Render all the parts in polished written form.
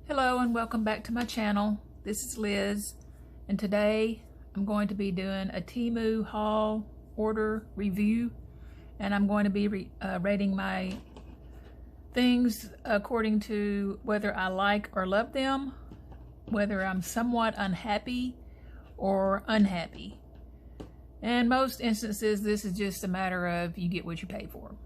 Hello and welcome back to my channel. This is Liz, and today I'm going to be doing a Temu haul order review, and I'm going to be rating my things according to whether I like or love them, whether I'm somewhat unhappy or unhappy. In most instances, this is just a matter of you get what you pay for.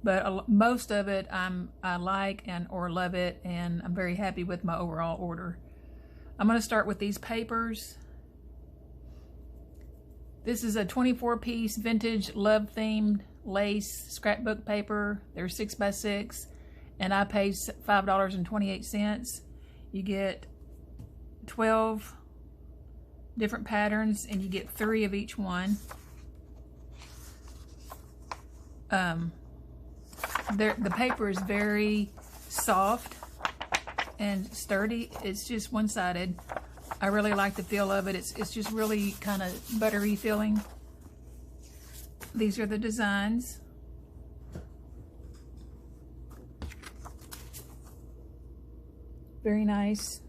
But most of it I like or love it, and I'm very happy with my overall order. I'm going to start with these papers. This is a 24-piece vintage love-themed lace scrapbook paper. They're 6x6, and I paid $5.28. You get 12 different patterns, and you get 3 of each one. The paper is very soft and sturdy. It's just one-sided. I really like the feel of it. It's just really kind of buttery feeling. These are the designs. Very nice.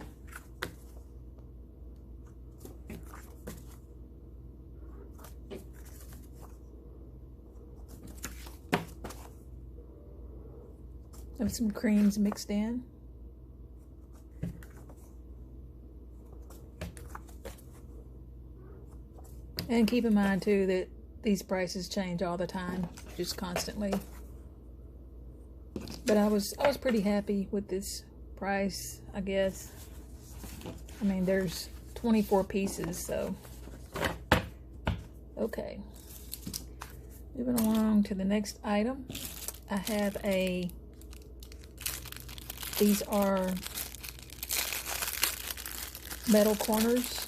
Have some creams mixed in. And keep in mind too that these prices change all the time, just constantly. But I was pretty happy with this price, I guess. I mean, there's 24 pieces, so okay. Moving along to the next item, I have these are metal corners.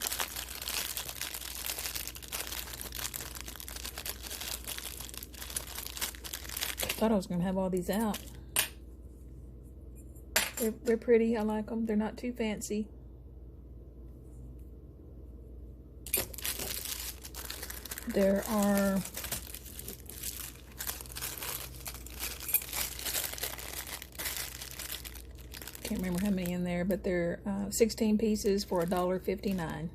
Thought I was going to have all these out. They're pretty. I like them. They're not too fancy. There are can't remember how many in there, but they're 16 pieces for $1.59.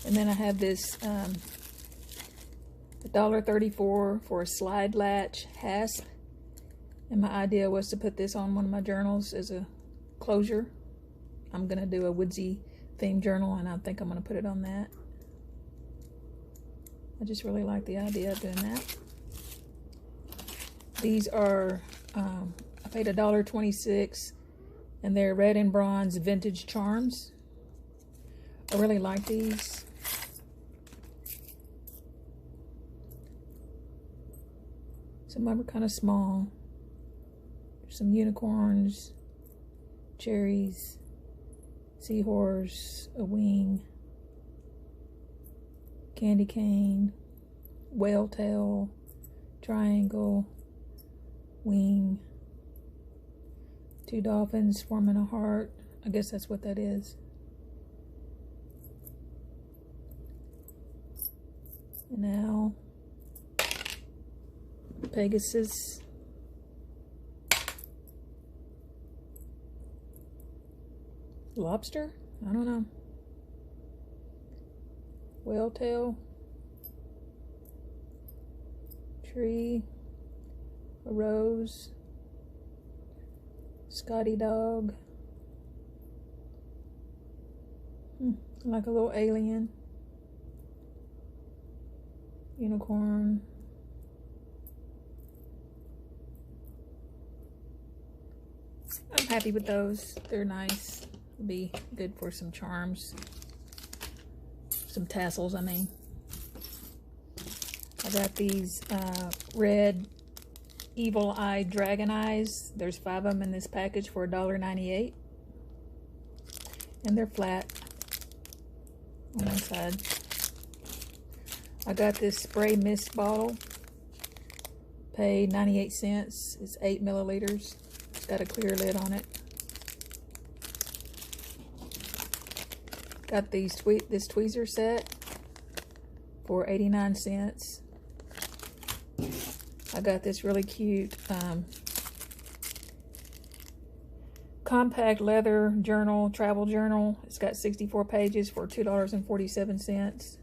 And then I have this $1.34 for a slide latch hasp. And my idea was to put this on one of my journals as a closure. I'm going to do a woodsy themed journal, and I think I'm going to put it on that. I just really like the idea of doing that. These are I paid $1.26, and they're red and bronze vintage charms. I really like these. Some of them are kind of small. There's some unicorns, cherries, seahorse, a wing, candy cane, whale tail, triangle, wing, 2 dolphins forming a heart. I guess that's what that is. And now Pegasus, lobster? I don't know. Whale tail, tree, a rose, Scotty dog, like a little alien, unicorn, I'm happy with those. They're nice. It'll be good for some charms, some tassels, I mean. I got these red Evil Eye Dragon Eyes. There's 5 of them in this package for $1.98. And they're flat on one side. I got this spray mist bottle. Paid 98 cents. It's 8 milliliters. It's got a clear lid on it. Got this tweezer set for 89 cents. I got this really cute compact leather journal, travel journal. It's got 64 pages for $2.47.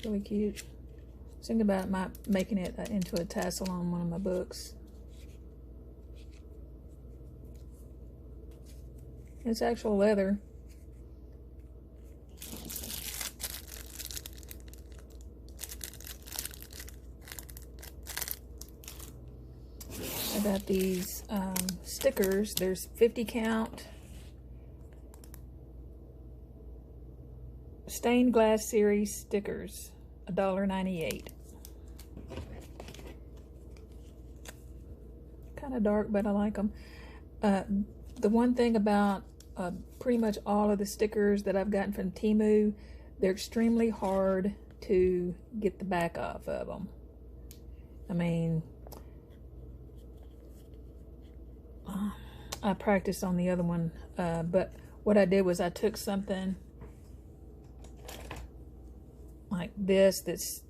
Really cute. I was thinking about making it into a tassel on one of my books. It's actual leather. I got these stickers. There's 50 count stained glass series stickers, $1.98. Kind of dark, but I like them. The one thing about pretty much all of the stickers that I've gotten from Temu, they're extremely hard to get the back off of them. I mean, I practiced on the other one, but what I did was I took something like this that's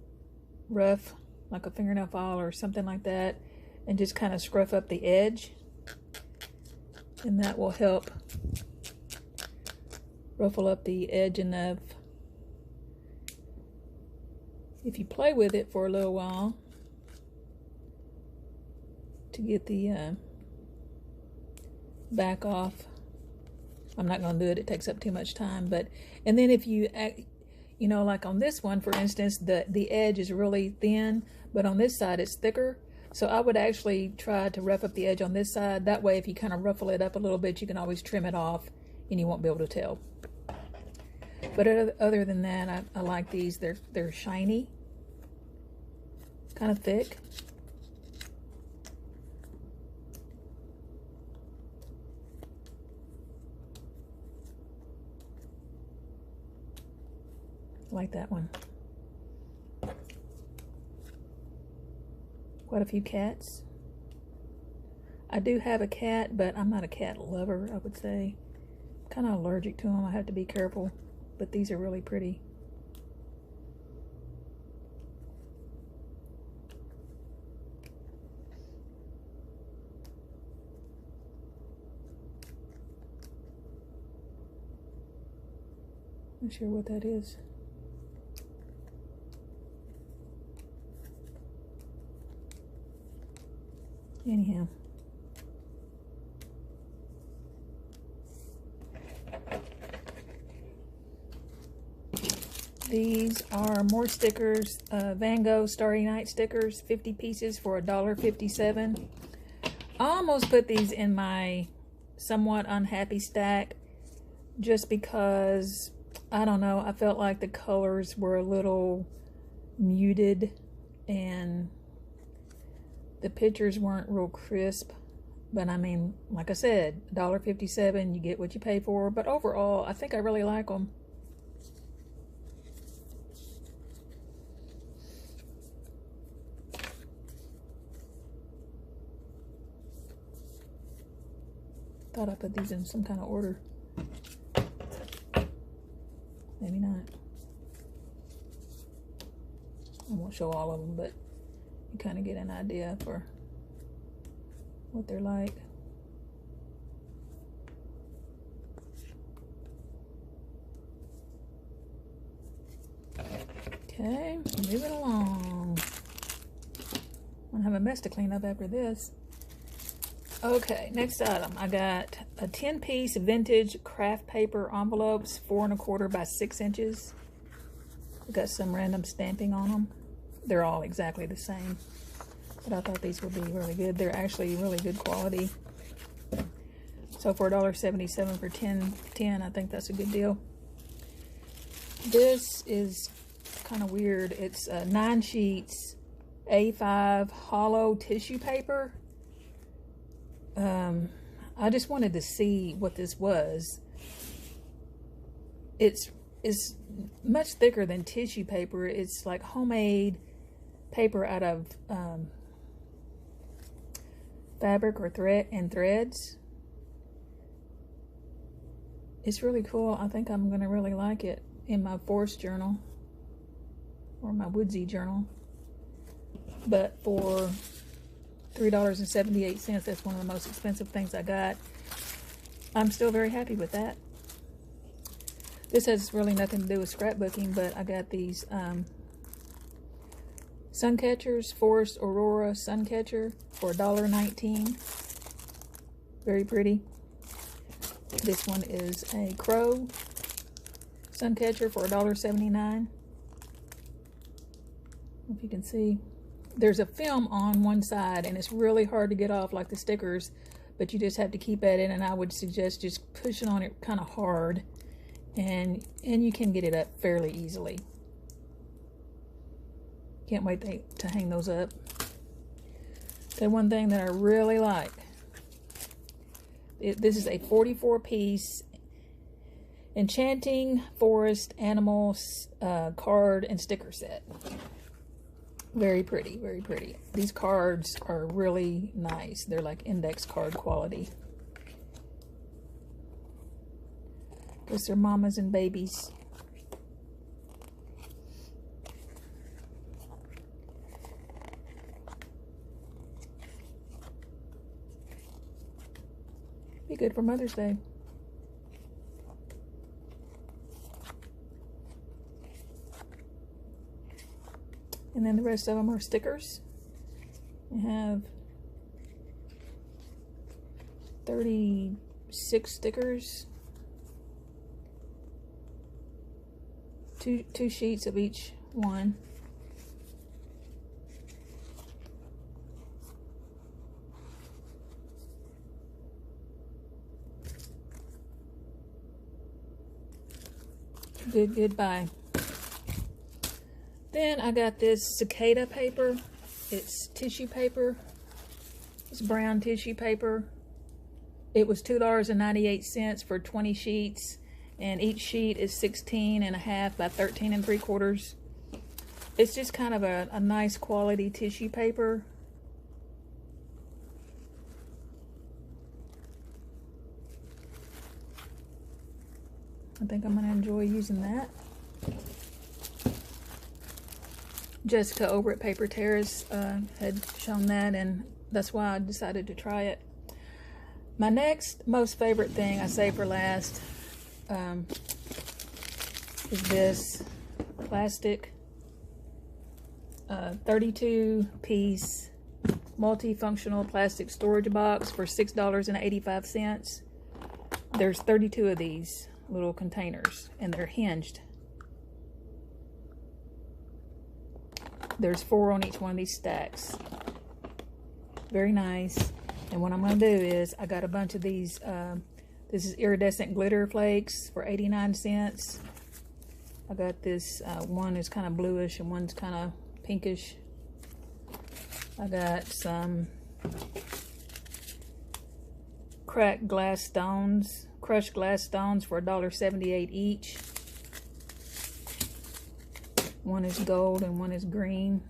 rough, like a fingernail file or something like that, and just kind of scruff up the edge, and that will help ruffle up the edge enough. If you play with it for a little while to get the back off. I'm not going to do it. It takes up too much time. But and then if you you know, like on this one, for instance, the edge is really thin, but on this side it's thicker. So I would actually try to rough up the edge on this side. That way, if you kind of ruffle it up a little bit, you can always trim it off and you won't be able to tell. But other than that, I like these. They're shiny, kind of thick. I like that one. Quite a few cats. I do have a cat, but I'm not a cat lover, I would say. I'm kind of allergic to them. I have to be careful. But these are really pretty. Not sure what that is. Anyhow. These are more stickers, Van Gogh Starry Night stickers, 50 pieces for $1.57. I almost put these in my somewhat unhappy stack just because, I don't know, I felt like the colors were a little muted and the pictures weren't real crisp. But I mean, like I said, $1.57, you get what you pay for. But overall, I think I really like them. Thought I put these in some kind of order. Maybe not. I won't show all of them, but you kind of get an idea for what they're like. Okay, moving along. I'm gonna have a mess to clean up after this. Okay, next item. I got a 10-piece vintage craft paper envelopes, 4 1/4 by 6 inches. I've got some random stamping on them. They're all exactly the same, but I thought these would be really good. They're actually really good quality. So for $1.77 for 10, I think that's a good deal. This is kind of weird. It's 9 sheets, A5 hollow tissue paper. I just wanted to see what this was. It's much thicker than tissue paper. It's like homemade paper out of fabric or threads. It's really cool. I think I'm gonna really like it in my forest journal or my woodsy journal. But for $3.78. That's one of the most expensive things I got. I'm still very happy with that. This has really nothing to do with scrapbooking, but I got these sun catchers, Forest Aurora sun catcher for $1.19. Very pretty. This one is a crow sun catcher for $1.79. If you can see, there's a film on one side and it's really hard to get off, like the stickers, but you just have to keep at it, and I would suggest just pushing on it kind of hard, and you can get it up fairly easily. Can't wait to hang those up. The one thing that I really like, this is a 44-piece Enchanting Forest Animals card and sticker set. Very pretty, very pretty. These cards are really nice. They're like index card quality. Guess they're mamas and babies. Be good for Mother's Day. And then the rest of them are stickers. I have 36 stickers. Two sheets of each one. Goodbye. Then I got this cicada paper. It's tissue paper. It's brown tissue paper. It was $2.98 for 20 sheets, and each sheet is 16.5 by 13.75. It's just kind of a nice quality tissue paper. I think I'm going to enjoy using that. Jessica over at Paper Terrace had shown that, and that's why I decided to try it. My next most favorite thing I save for last is this plastic 32-piece multifunctional plastic storage box for $6.85. There's 32 of these little containers, and they're hinged. There's 4 on each one of these stacks. Very nice. And what I'm going to do is, I got a bunch of these, this is iridescent glitter flakes for 89 cents. I got this, one is kind of bluish and one's kind of pinkish. I got some cracked glass stones, crushed glass stones for $1.78 each. One is gold and one is green.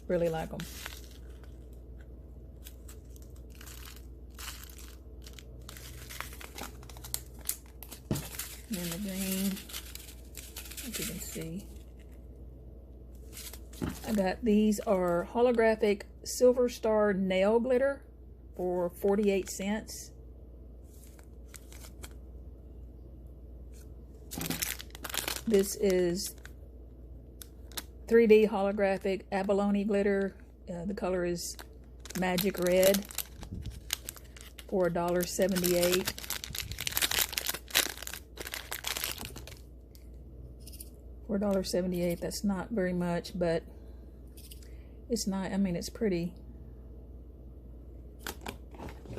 Really like them. And then the green, as you can see. I got, these are holographic silver star nail glitter for 48 cents. This is 3D holographic abalone glitter. The color is magic red for $1.78. For $1.78, that's not very much, but it's not, I mean, it's pretty.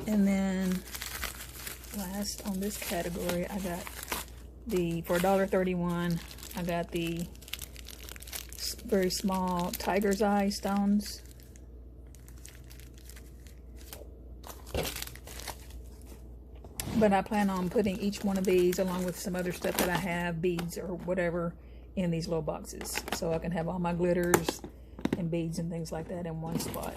And then last on this category, I got the, for $1.31, I got the very small tiger's eye stones. But I plan on putting each one of these, along with some other stuff that I have, beads or whatever, in these little boxes, so I can have all my glitters and beads and things like that in one spot.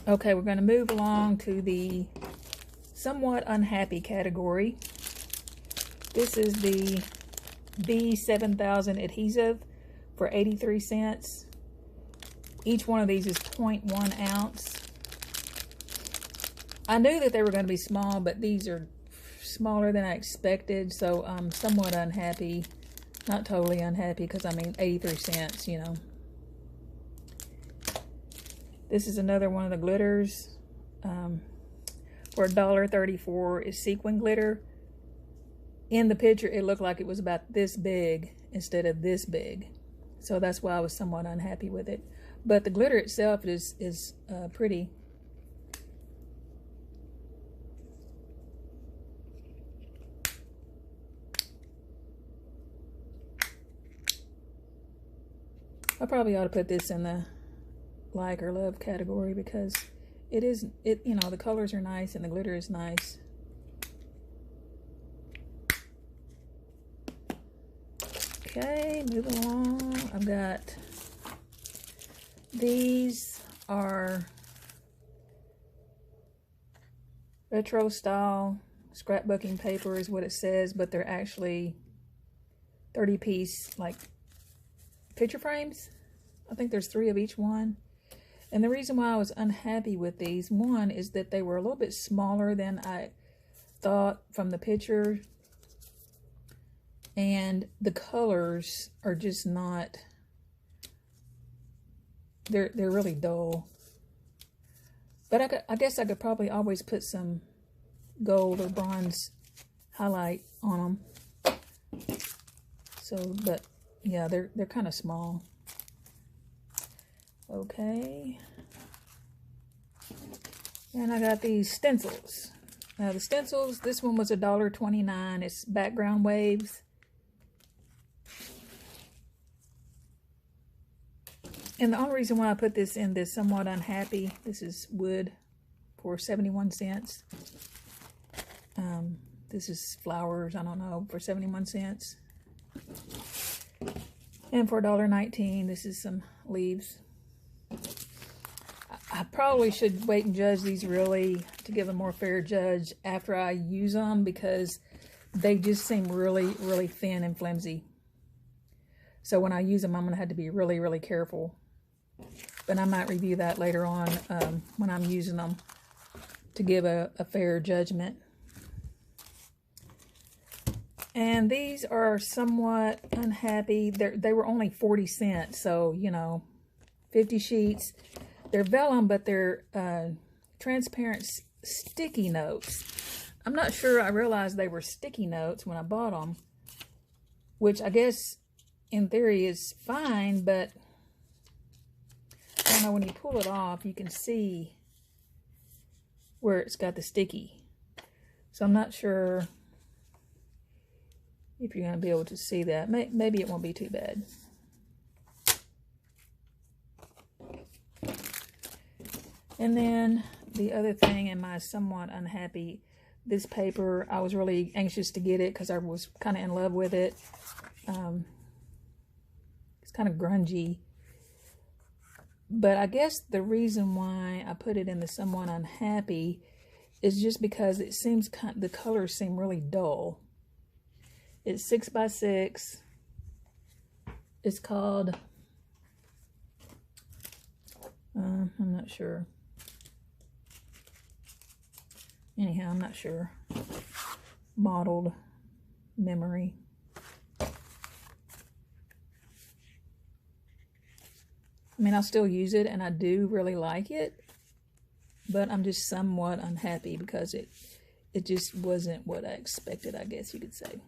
Okay, we're going to move along to the somewhat unhappy category. This is the B7000 adhesive for 83 cents. Each one of these is 0.1 ounce. I knew that they were going to be small, but these are smaller than I expected, so I'm somewhat unhappy. Not totally unhappy, because I mean 83 cents, you know. This is another one of the glitters. For $1.34 is sequin glitter. In the picture, it looked like it was about this big instead of this big. So that's why I was somewhat unhappy with it. But the glitter itself is pretty. I probably ought to put this in the like or love category, because you know, the colors are nice and the glitter is nice. Okay, moving along. I've got, these are retro style scrapbooking paper is what it says, but they're actually 30-piece like picture frames. I think there's 3 of each one. And the reason why I was unhappy with these, one, is that they were a little bit smaller than I thought from the picture. And the colors are just not, they're really dull. But I guess I could probably always put some gold or bronze highlight on them. So, but yeah, they're kind of small. Okay. And I got these stencils. Now the stencils, this one was $1.29. It's background waves. And the only reason why I put this in this somewhat unhappy, this is wood for 71 cents. This is flowers, I don't know, for 71 cents. And for $1.19, this is some leaves. I probably should wait and judge these really to give a more fair judge after I use them, because they just seem really, really thin and flimsy. So when I use them, I'm going to have to be really, really careful. But I might review that later on when I'm using them to give a fair judgment. And these are somewhat unhappy. They were only 40 cents, so, you know, 50 sheets. They're vellum, but they're transparent sticky notes. I'm not sure I realized they were sticky notes when I bought them, which I guess in theory is fine, but I don't know, when you pull it off, you can see where it's got the sticky. So I'm not sure if you're going to be able to see that. Maybe it won't be too bad. And then the other thing, am I somewhat unhappy? This paper, I was really anxious to get it because I was kind of in love with it. It's kind of grungy. But I guess the reason why I put it in the somewhat unhappy is just because it seems the colors seem really dull. It's 6 by 6. It's called, I'm not sure. Anyhow, I'm not sure. Modeled memory. I mean, I'll still use it, and I do really like it, but I'm just somewhat unhappy because it just wasn't what I expected, I guess you could say.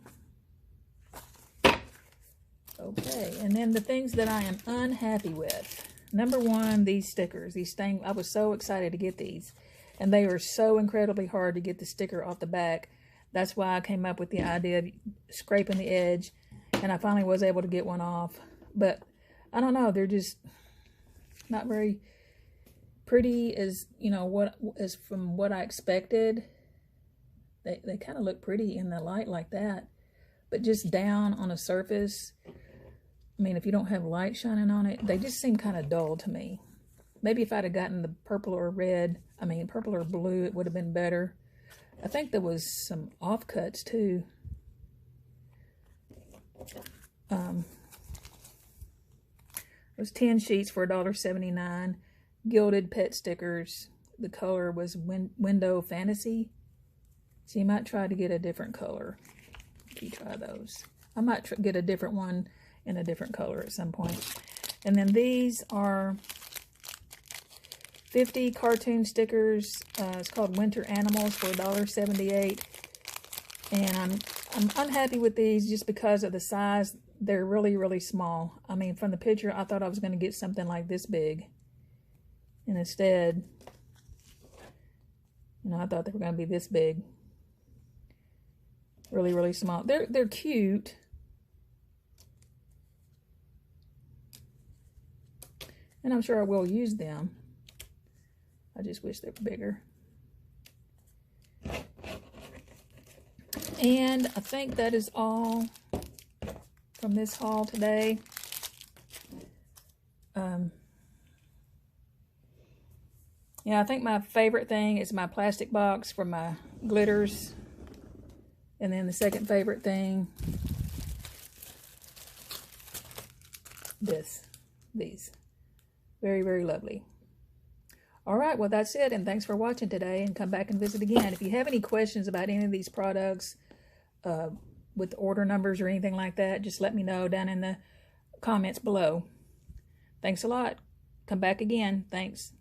Okay, and then the things that I am unhappy with. Number one, these stickers. These things, I was so excited to get these, and they are so incredibly hard to get the sticker off the back. That's why I came up with the idea of scraping the edge, and I finally was able to get one off. But I don't know, they're just not very pretty as, you know, as from what I expected. They kind of look pretty in the light like that, but just down on a surface, I mean, if you don't have light shining on it, they just seem kind of dull to me. Maybe if I'd have gotten the purple or purple or blue, it would have been better. I think there was some offcuts too. It was 10 sheets for $1.79. Gilded pet stickers. The color was Window Fantasy. So you might try to get a different color if you try those. I might get a different one in a different color at some point. And then these are 50 cartoon stickers. It's called Winter Animals for $1.78. And I'm unhappy with these just because of the size. They're really, really small. I mean, from the picture, I thought I was going to get something like this big. And instead, you know, I thought they were going to be this big. Really, really small. They're cute. And I'm sure I will use them. I just wish they were bigger. And I think that is all from this haul today. Yeah, I think my favorite thing is my plastic box for my glitters. And then the second favorite thing, these. Very, very lovely. All right, well, that's it. And thanks for watching today. And come back and visit again. If you have any questions about any of these products with order numbers or anything like that, just let me know down in the comments below. Thanks a lot. Come back again. Thanks.